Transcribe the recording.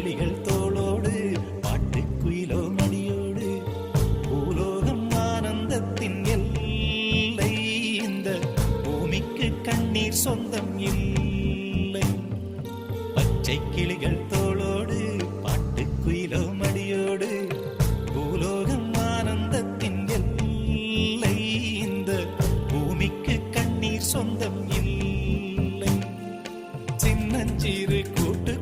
கிளிகள் தோளோடு பாட்டுக்குயிலோ மடியோடு பூலோகம் ஆனந்தத்தின் எல்லை இந்த பூமிக்கு கண்ணீர் சொந்தம் இல்லை பச்சை கிளிகள் தோளோடு பாட்டுக்குயிலோ மடியோடு பூலோகம் ஆனந்தத்தின் எல்லை இந்த பூமிக்கு கண்ணீர் சொந்தம் இல்லை சின்னஞ்சிறு கூட்டு